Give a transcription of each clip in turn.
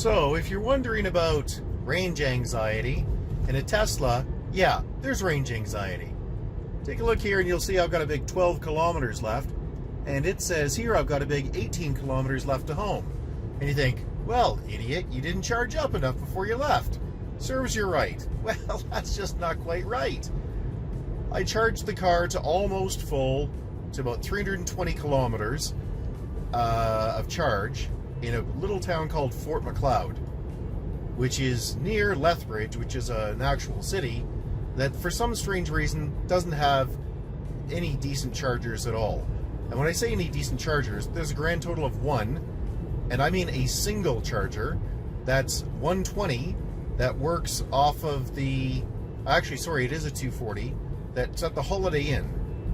So, if you're wondering about range anxiety in a Tesla, yeah, there's range anxiety. Take a look here and you'll see I've got a big 12 kilometers left, and it says here I've got a big 18 kilometers left to home. And you think, well, idiot, you didn't charge up enough before you left. Serves you right. Well, that's just not quite right. I charged the car to almost full, to about 320 kilometers of charge in a little town called Fort Macleod, which is near Lethbridge, which is an actual city that for some strange reason doesn't have any decent chargers at all. And when I say any decent chargers, there's a grand total of one, and I mean a single charger that's 120 that works off of the, actually sorry, it is a 240 that's at the Holiday Inn.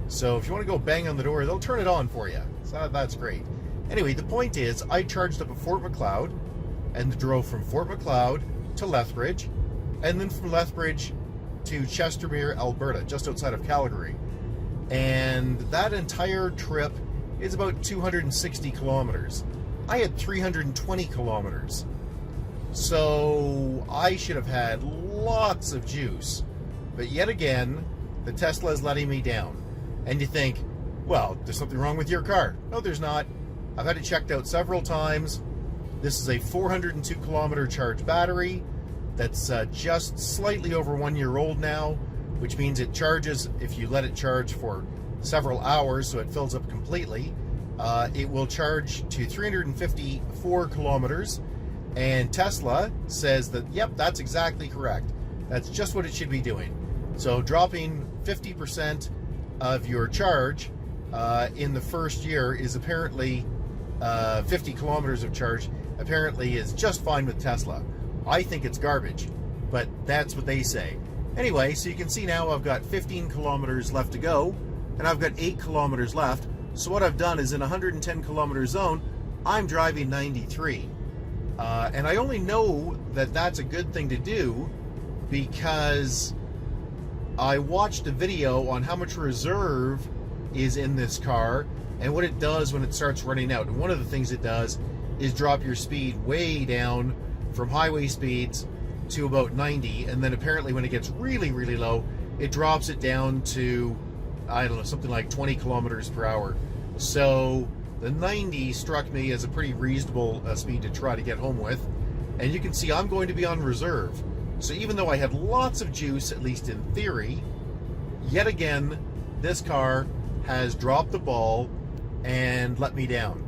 So if you want to go bang on the door, they'll turn it on for you. So that's great. Anyway, the point is, I charged up at Fort Macleod and drove from Fort Macleod to Lethbridge, and then from Lethbridge to Chestermere, Alberta, just outside of Calgary. And that entire trip is about 260 kilometers. I had 320 kilometers. So I should have had lots of juice. But yet again, the Tesla is letting me down. And you think, well, there's something wrong with your car. No, there's not. I've had it checked out several times. This is a 402 kilometer charge battery that's just slightly over 1 year old now, which means it charges, if you let it charge for several hours so it fills up completely, it will charge to 354 kilometers. And Tesla says that, yep, that's exactly correct. That's just what it should be doing. So dropping 50% of your charge in the first year is apparently 50 kilometers of charge apparently is just fine with Tesla. I think it's garbage, but that's what they say. Anyway, so you can see now I've got 15 kilometers left to go, and I've got 8 kilometers left. So what I've done is in a 110 kilometer zone, I'm driving 93. And I only know that that's a good thing to do because I watched a video on how much reserve is in this car and what it does when it starts running out. And one of the things it does is drop your speed way down from highway speeds to about 90, and then apparently when it gets really, really low, it drops it down to, I don't know, something like 20 kilometers per hour. So the 90 struck me as a pretty reasonable speed to try to get home with. And you can see I'm going to be on reserve. So even though I had lots of juice, at least in theory, yet again, this car has dropped the ball and let me down.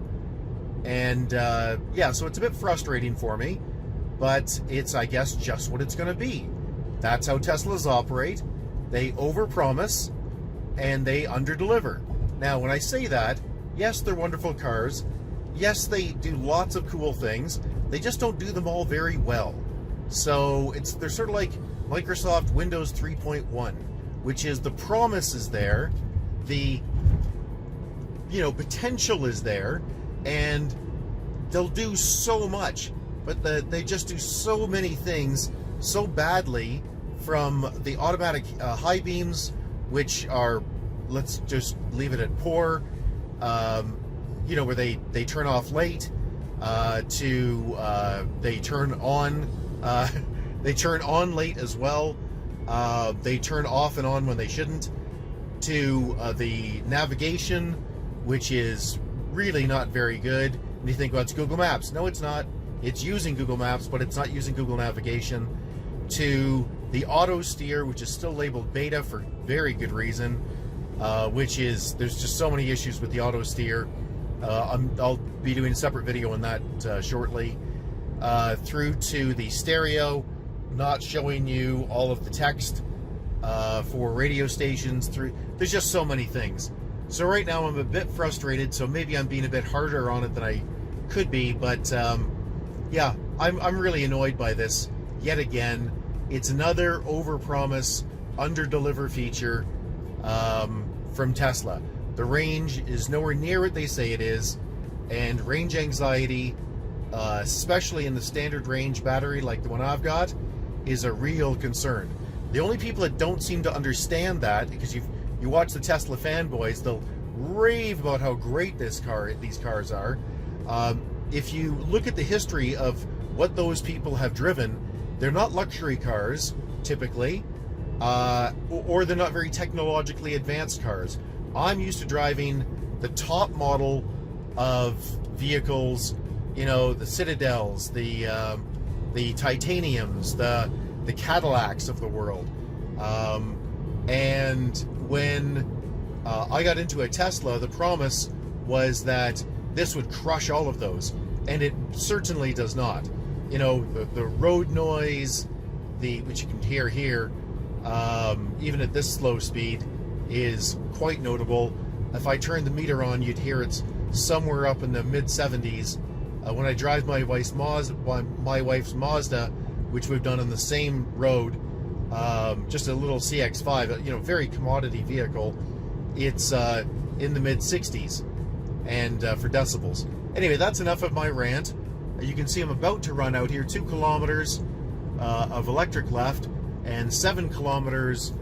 And yeah, so it's a bit frustrating for me, but it's, I guess, just what it's going to be. That's how Teslas operate. They overpromise and they underdeliver. Now, when I say that, yes, they're wonderful cars. Yes, they do lots of cool things. They just don't do them all very well. So they're sort of like Microsoft Windows 3.1, which is the promise is there, the potential is there, and they'll do so much, but they just do so many things so badly, from the automatic high beams, which are, let's just leave it at poor, where they turn off late, to they turn on late as well. They turn off and on when they shouldn't, to the navigation, which is really not very good. And you think, well, it's Google Maps. No, it's not. It's using Google Maps, but it's not using Google Navigation. To the auto steer, which is still labeled beta for very good reason, which is, there's just so many issues with the auto steer. I'll be doing a separate video on that shortly. Through to the stereo, not showing you all of the text for radio stations. There's just so many things. So right now I'm a bit frustrated, so maybe I'm being a bit harder on it than I could be, but yeah, I'm really annoyed by this. Yet again, it's another overpromise, underdeliver feature from Tesla. The range is nowhere near what they say it is, and range anxiety, especially in the standard range battery like the one I've got, is a real concern. The only people that don't seem to understand that, because you watch the Tesla fanboys, they'll rave about how great these cars are. If you look at the history of what those people have driven, they're not luxury cars typically, or they're not very technologically advanced cars. I'm used to driving the top model of vehicles, you know, the Citadels, the Titaniums, the Cadillacs of the world. And when I got into a Tesla, the promise was that this would crush all of those, and it certainly does not. You know, the road noise, which you can hear here, even at this slow speed, is quite notable. If I turn the meter on, you'd hear it's somewhere up in the mid-70s. When I drive my wife's Mazda, which we've done on the same road, just a little CX-5, you know, very commodity vehicle, it's in the mid-60s and for decibels. Anyway, that's enough of my rant. You can see I'm about to run out here. 2 kilometers of electric left and 7 kilometers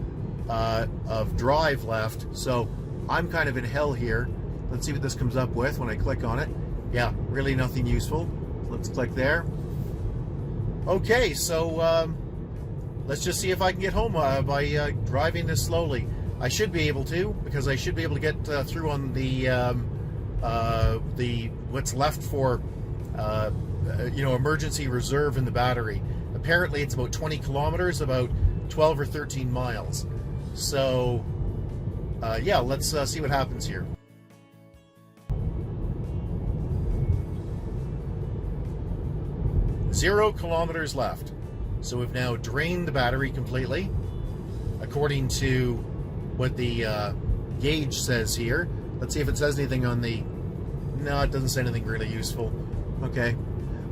of drive left. So I'm kind of in hell here. Let's see what this comes up with when I click on it. Yeah, really nothing useful. Let's click there. Okay, so let's just see if I can get home by driving this slowly. I should be able to, because I should be able to get through on the what's left for you know, emergency reserve in the battery. Apparently it's about 20 kilometers, about 12 or 13 miles. So yeah, let's see what happens here. Zero kilometers left. So we've now drained the battery completely, according to what the gauge says here. Let's see if it says anything on the... No, it doesn't say anything really useful. Okay.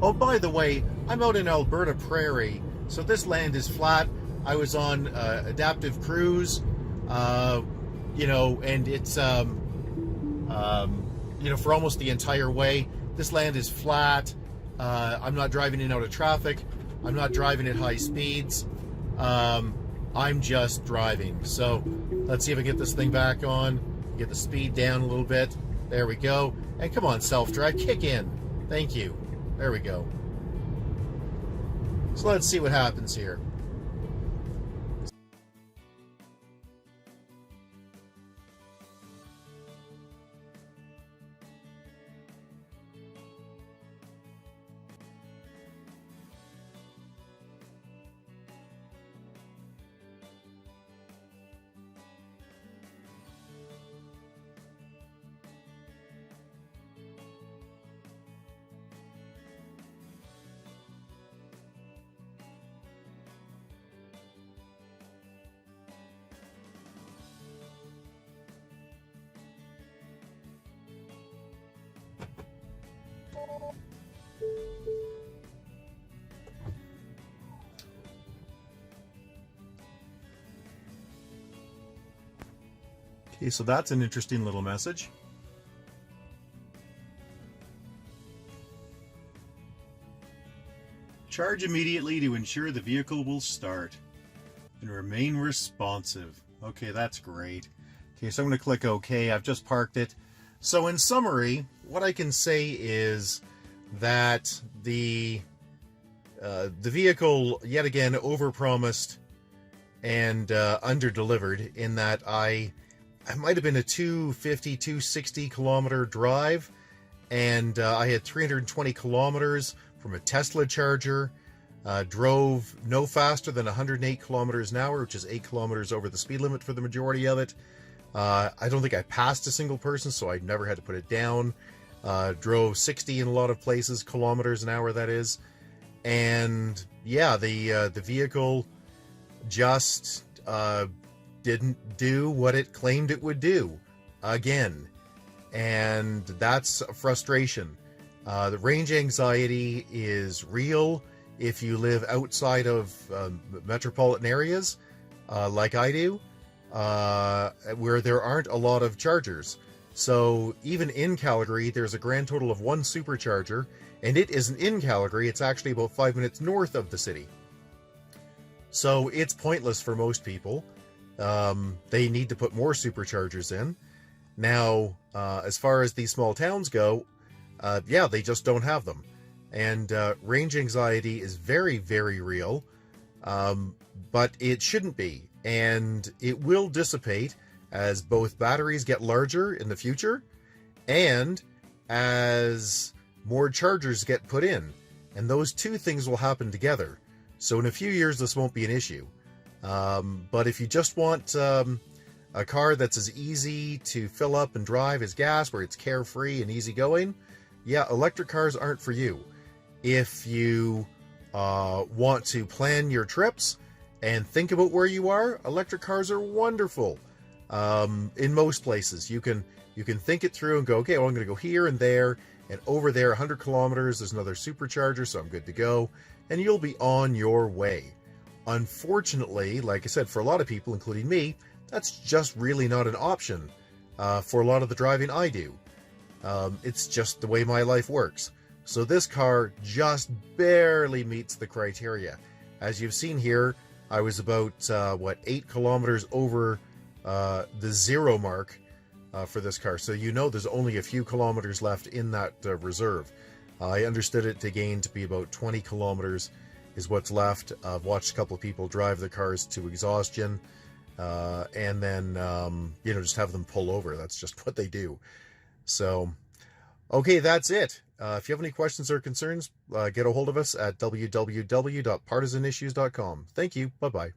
Oh, by the way, I'm out in Alberta prairie, so this land is flat. I was on adaptive cruise, you know, and it's, you know, for almost the entire way. This land is flat. I'm not driving in and out of traffic. I'm not driving at high speeds. I'm just driving. So let's see if I get this thing back on, get the speed down a little bit. There we go. And come on, self-drive, kick in. Thank you. There we go. So let's see what happens here. Okay, so that's an interesting little message. Charge immediately to ensure the vehicle will start and remain responsive. Okay, that's great. Okay, so I'm going to click OK. I've just parked it. So in summary, what I can say is that the vehicle yet again overpromised and underdelivered, in that I might have been a 250, 260 kilometer drive, and I had 320 kilometers from a Tesla charger, drove no faster than 108 kilometers an hour, which is 8 kilometers over the speed limit for the majority of it. I don't think I passed a single person, so I never had to put it down. Drove 60 in a lot of places, kilometers an hour, that is. And yeah, the vehicle just didn't do what it claimed it would do again. And that's frustration. The range anxiety is real if you live outside of metropolitan areas, like I do, where there aren't a lot of chargers. So even in Calgary, there's a grand total of 1 supercharger, and it isn't in Calgary, it's actually about 5 minutes north of the city. So it's pointless for most people. They need to put more superchargers in. Now, as far as these small towns go, yeah, they just don't have them. And range anxiety is very, very real, but it shouldn't be. And it will dissipate as both batteries get larger in the future and as more chargers get put in. And those two things will happen together. So in a few years, this won't be an issue. But if you just want a car that's as easy to fill up and drive as gas, where it's carefree and easygoing, yeah, electric cars aren't for you. If you want to plan your trips and think about where you are, electric cars are wonderful. In most places, you can think it through and go, okay, well, I'm going to go here and there, and over there, 100 kilometers, there's another supercharger, so I'm good to go, and you'll be on your way. Unfortunately, like I said, for a lot of people, including me, that's just really not an option for a lot of the driving I do. It's just the way my life works. So this car just barely meets the criteria. As you've seen here, I was about, 8 kilometers over the 0 mark for this car. So you know there's only a few kilometers left in that reserve. I understood it to gain to be about 20 kilometers is what's left. I've watched a couple of people drive the cars to exhaustion and then, just have them pull over. That's just what they do. So, okay, that's it. If you have any questions or concerns, get a hold of us at www.partisanissues.com. Thank you. Bye-bye.